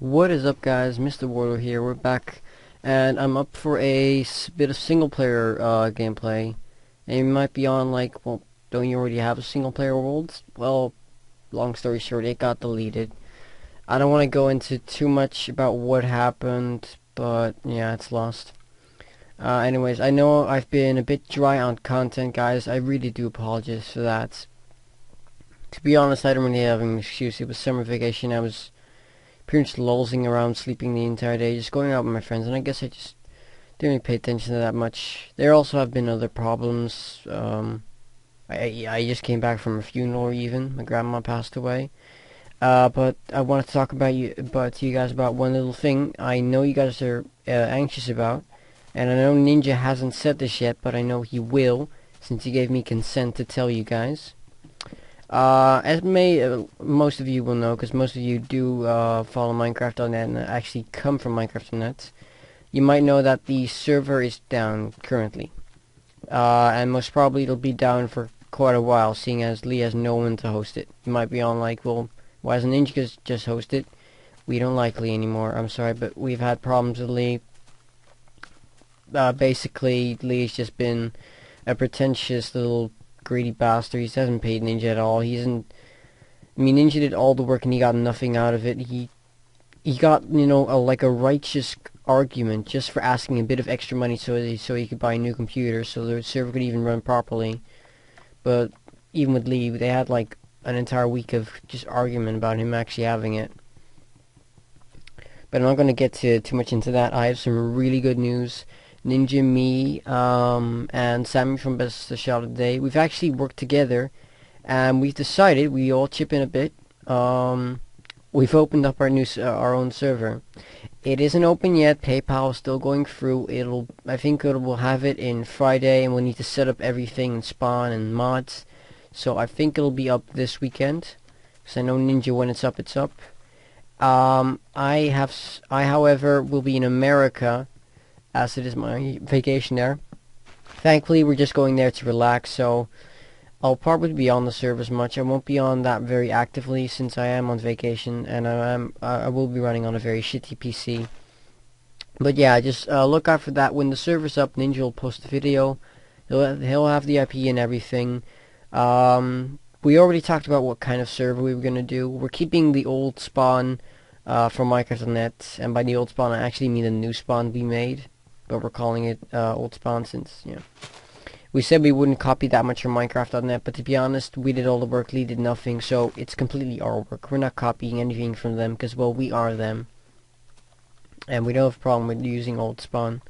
What is up, guys? MrWarLore here. We're back, and I'm up for a bit of single-player gameplay. And you might be on like, well, don't you already have a single-player world? Well, long story short, it got deleted. I don't want to go into too much about what happened, but yeah, it's lost. Anyways, I know I've been a bit dry on content, guys. I really do apologize for that. To be honest, I don't really have an excuse. It was summer vacation. I was pretty much lolling around, sleeping the entire day, just going out with my friends, and I guess I just didn't really pay attention to that much. There also have been other problems. I just came back from a funeral. Even my grandma passed away. But I wanted to talk to you guys about one little thing I know you guys are anxious about, and I know Ninja hasn't said this yet, but I know he will, since he gave me consent to tell you guys. As most of you will know, because most of you do follow Minecraft.net and actually come from Minecraft.net, you might know that the server is down currently. And most probably it'll be down for quite a while, seeing as Lee has no one to host it. You might be on like, well, why doesn't Ninja just host it? We don't like Lee anymore. I'm sorry, but we've had problems with Lee. Basically, Lee's just been a pretentious little greedy bastard. He hasn't paid Ninja at all. Ninja did all the work and he got nothing out of it. He got, like a righteous argument just for asking a bit of extra money so he could buy a new computer so the server could even run properly. But even with Lee, they had like an entire week of just argument about him actually having it. But I'm not going to get too much into that. I have some really good news. Ninja, me, and Sammy from Best the Shot of the Day, we've actually worked together, and we've decided we all chip in a bit. We've opened up our own server. It isn't open yet. PayPal is still going through. I think we'll have it in Friday, and we'll need to set up everything and spawn and mods. So I think it'll be up this weekend, because I know Ninja, when it's up, it's up. I however will be in America, as it is my vacation there. Thankfully, we're just going there to relax, so I'll probably be on the server as much. I won't be on that very actively since I am on vacation, and I will be running on a very shitty PC. But yeah, just look out for that. When the server's up, Ninja will post a video. He'll have the IP and everything. We already talked about what kind of server we were gonna do. We're keeping the old spawn from Minecraft.net, and by the old spawn I actually mean the new spawn we made. But we're calling it old spawn since, we said we wouldn't copy that much from Minecraft.net, but to be honest, we did all the work, Lee did nothing, so it's completely our work. We're not copying anything from them, because, well, we are them. And we don't have a problem with using old spawn.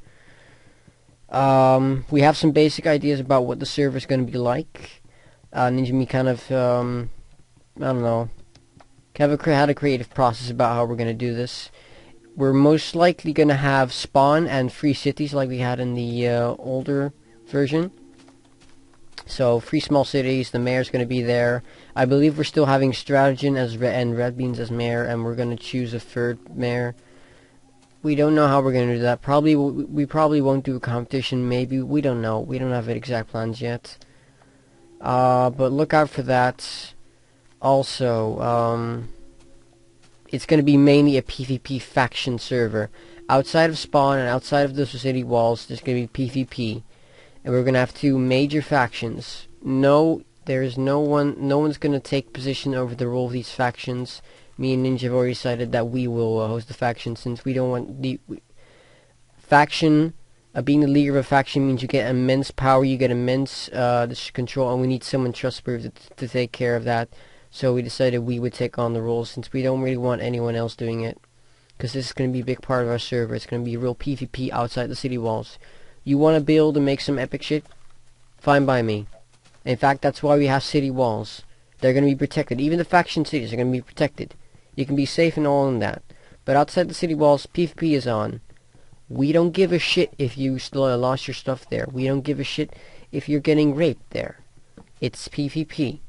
We have some basic ideas about what the server's going to be like. Ninja and me kind of, I don't know, had a creative process about how we're going to do this. We're most likely going to have spawn and free cities like we had in the older version. So, 3 small cities, the mayor's going to be there. I believe we're still having Strategian and Red Beans as mayor, and we're going to choose a 3rd mayor. We don't know how we're going to do that. We probably won't do a competition, maybe. We don't know. We don't have exact plans yet. But look out for that. Also, it's going to be mainly a PvP faction server. Outside of spawn and outside of the city walls, there's going to be PvP. And we're going to have 2 major factions. No one's going to take position over the role of these factions. Me and Ninja have already decided that we will host the faction, since we don't want the faction. Being the leader of a faction means you get immense power, you get immense control, and we need someone trustworthy to take care of that. So we decided we would take on the roles, since we don't really want anyone else doing it. Because this is going to be a big part of our server. It's going to be real PvP outside the city walls. You want to build and make some epic shit? Fine by me. In fact, that's why we have city walls. They're going to be protected. Even the faction cities are going to be protected. You can be safe and all in that. But outside the city walls, PvP is on. We don't give a shit if you still lost your stuff there. We don't give a shit if you're getting raped there. It's PvP.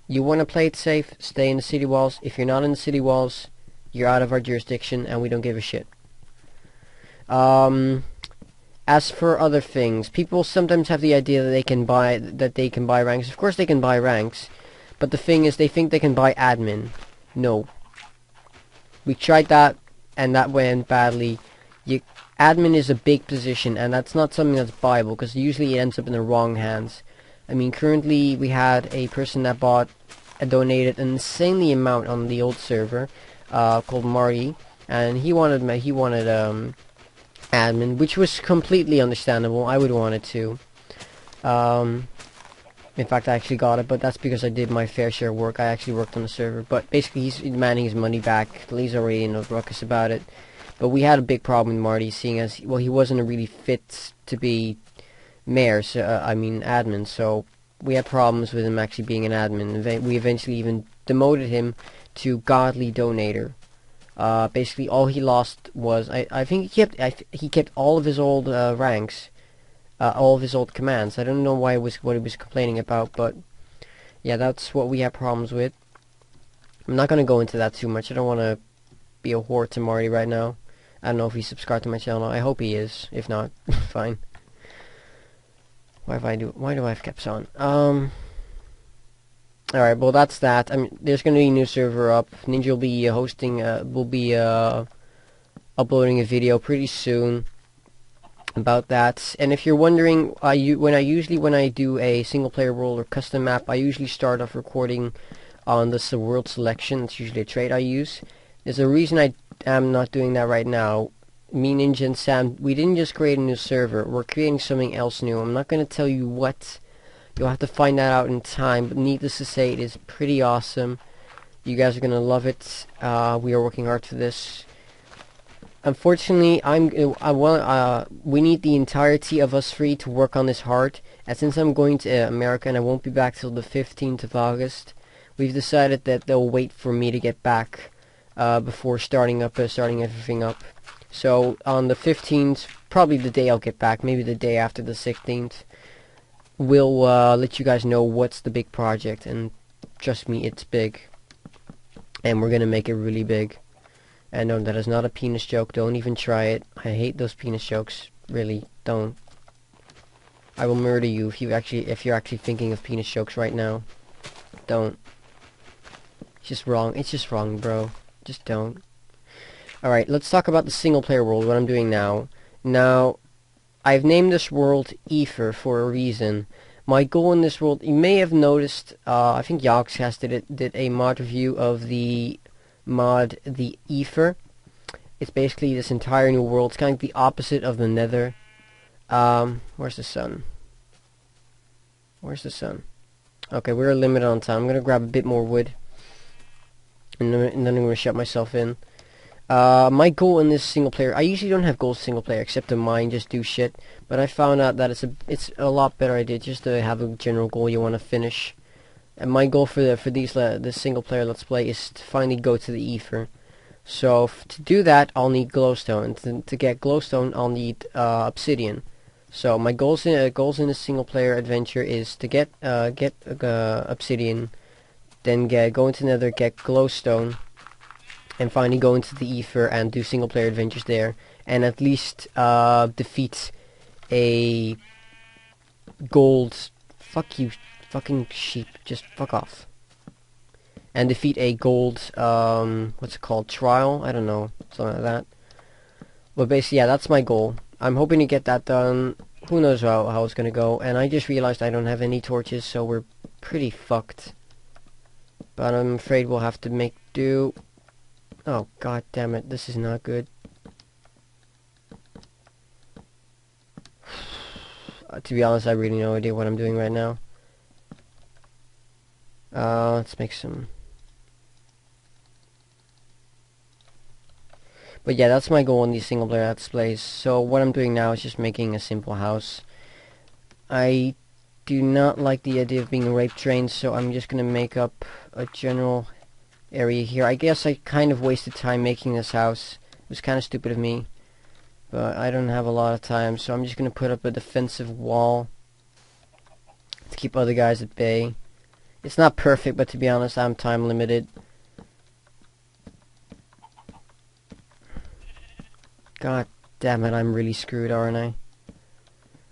You want to play it safe, stay in the city walls. If you're not in the city walls, you're out of our jurisdiction, and we don't give a shit. As for other things, people sometimes have the idea that they can buy ranks. Of course they can buy ranks, but the thing is, they think they can buy admin. No. We tried that. and that went badly, admin is a big position, and that's not something that's viable, because usually it ends up in the wrong hands. I mean, currently we had a person that donated an insanely amount on the old server, called Marty, and he wanted admin, which was completely understandable. I would want it too. In fact, I actually got it, but that's because I did my fair share of work. I actually worked on the server, but basically he's demanding his money back. He's already in a ruckus about it. But we had a big problem with Marty, seeing as, well, he wasn't a really fit to be mayor, so, admin, so we had problems with him actually being an admin. We eventually even demoted him to godly donator. Basically all he lost was, I think he kept all of his old ranks, all of his old commands. I don't know what he was complaining about, but yeah, that's what we have problems with. I'm not gonna go into that too much. I don't want to be a whore to Marty right now. I don't know if he's subscribed to my channel. I hope he is. If not, fine. Why do I have caps on? Alright, well that's that. I mean, there's gonna be a new server up. Ninja will be uploading a video pretty soon about that. And if you're wondering, when I do a single player world or custom map, I usually start off recording on the world selection. It's usually a trait I use. There's a reason I am not doing that right now. Me, Ninja, and Sam, we didn't just create a new server. We're creating something else new. I'm not going to tell you what. You'll have to find that out in time. But needless to say, it is pretty awesome. You guys are going to love it. We are working hard for this. Unfortunately, we need the entirety of us three to work on this hard. And since I'm going to America and I won't be back till the 15th of August, we've decided that they'll wait for me to get back before starting everything up. So on the 15th, probably the day I'll get back, maybe the day after the 16th, we'll let you guys know what's the big project, and trust me, it's big. And we're gonna make it really big. And no, that is not a penis joke. Don't even try it. I hate those penis jokes. Really, don't. I will murder you if you're actually thinking of penis jokes right now. Don't. It's just wrong. It's just wrong, bro. Just don't. Alright, let's talk about the single player world, what I'm doing now. Now, I've named this world Ether for a reason. My goal in this world, you may have noticed, I think Yogscast did a mod review of the mod, the Ether. It's basically this entire new world. It's kind of the opposite of the Nether. Where's the sun? Where's the sun? Okay, we're limited on time. I'm gonna grab a bit more wood, and then I'm gonna shut myself in. My goal in this single player, I usually don't have goals single player except to mine, just do shit, but I found out that it's a lot better idea just to have a general goal you want to finish. And my goal for this single player let's play is to finally go to the Ether. So to do that, I'll need glowstone, and to get glowstone I'll need obsidian. So my goals in this single player adventure is to get obsidian, then go into Nether, get glowstone, and finally go into the Ether and do single player adventures there, and at least defeat a gold, fuck you fucking sheep, just fuck off, and defeat a gold, what's it called, trial, I don't know, something like that. But basically, yeah, that's my goal. I'm hoping to get that done. Who knows how it's gonna go. And I just realized I don't have any torches, so we're pretty fucked, but I'm afraid we'll have to make do. Oh, god damn it, this is not good. To be honest, I really no idea what I'm doing right now. Let's make some. But yeah, that's my goal in these single player let's plays. So what I'm doing now is just making a simple house. I do not like the idea of being rape trained, so I'm just gonna make up a general area here. I guess I kind of wasted time making this house. It was kind of stupid of me, but I don't have a lot of time, so I'm just gonna put up a defensive wall to keep other guys at bay. It's not perfect, but to be honest, I'm time limited. God damn it, I'm really screwed, aren't I?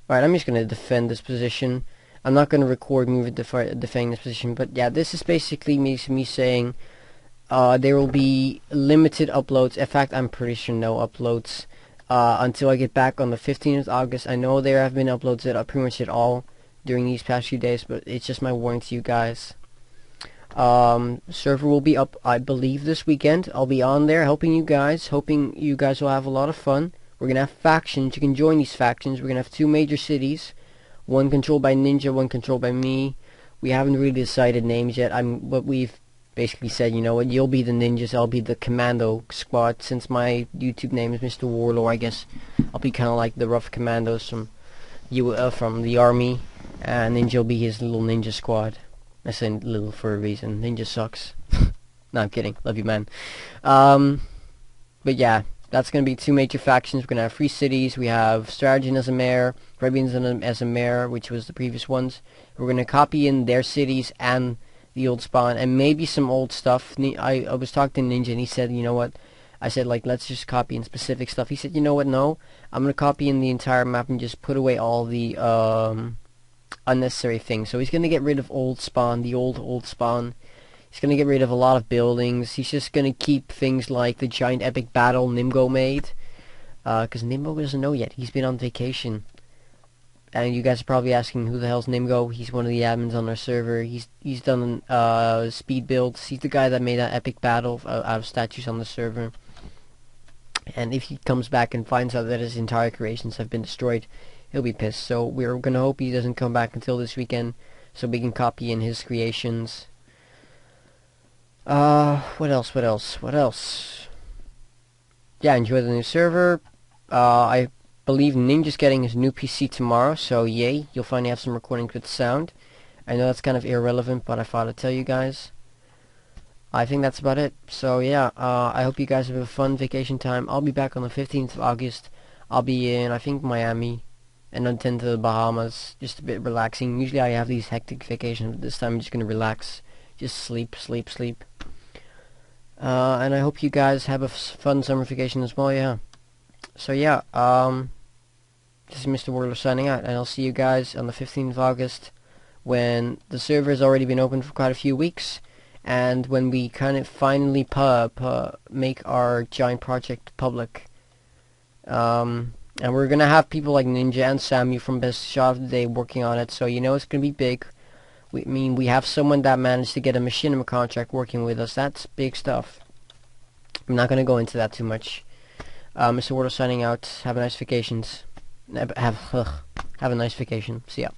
Alright, I'm just gonna defend this position. I'm not gonna record me defending this position, but yeah, this is basically me saying there will be limited uploads. In fact, I'm pretty sure no uploads until I get back on the 15th of August. I know there have been uploads pretty much at all during these past few days, but it's just my warning to you guys. Server will be up, I believe, this weekend. I'll be on there helping you guys, hoping you guys will have a lot of fun. We're gonna have factions. You can join these factions. We're gonna have 2 major cities, one controlled by Ninja, one controlled by me. We haven't really decided names yet. But we've basically said, you know what, you'll be the ninjas, I'll be the commando squad. Since my YouTube name is MrWarLore, I guess I'll be kind of like the rough commandos from the army, and Ninja will be his little ninja squad. I say little for a reason. Ninja sucks. No, I'm kidding. Love you, man. But yeah, that's going to be 2 major factions. We're going to have 3 cities. We have Strategian as a mayor, Caribbeans as a mayor, which was the previous ones. We're going to copy in their cities and the old spawn, and maybe some old stuff. I was talking to Ninja, and he said, you know what? I said, like, let's just copy in specific stuff. He said, you know what? No, I'm going to copy in the entire map and just put away all the unnecessary things. So he's going to get rid of old spawn, the old spawn. He's going to get rid of a lot of buildings. He's just going to keep things like the giant epic battle Nimgo made, because Nimgo doesn't know yet. He's been on vacation, and you guys are probably asking, who the hell's Nimgo? He's one of the admins on our server. He's done speed builds. He's the guy that made that epic battle out of statues on the server. And if he comes back and finds out that his entire creations have been destroyed, he'll be pissed. So we're going to hope he doesn't come back until this weekend, so we can copy in his creations. What else? Yeah, enjoy the new server. I believe Ninja's getting his new PC tomorrow, so yay, you'll finally have some recordings with sound. I know that's kind of irrelevant, but I thought I'd tell you guys. I think that's about it. So yeah, I hope you guys have a fun vacation time. I'll be back on the 15th of August. I'll be in, I think, Miami, and then to the Bahamas, just a bit relaxing. Usually I have these hectic vacations, but this time I'm just going to relax. Just sleep. And I hope you guys have a fun summer vacation as well, yeah. So yeah, this is MrWarLore signing out, and I'll see you guys on the 15th of August, when the server has already been open for quite a few weeks, and when we kind of finally make our giant project public. And we're gonna have people like Ninja and Samu from Best Shot of the Day working on it, so you know it's gonna be big. We have someone that managed to get a machinima contract working with us. That's big stuff. I'm not gonna go into that too much. MrWarLore signing out. Have a nice vacations. Have a nice vacation. See ya.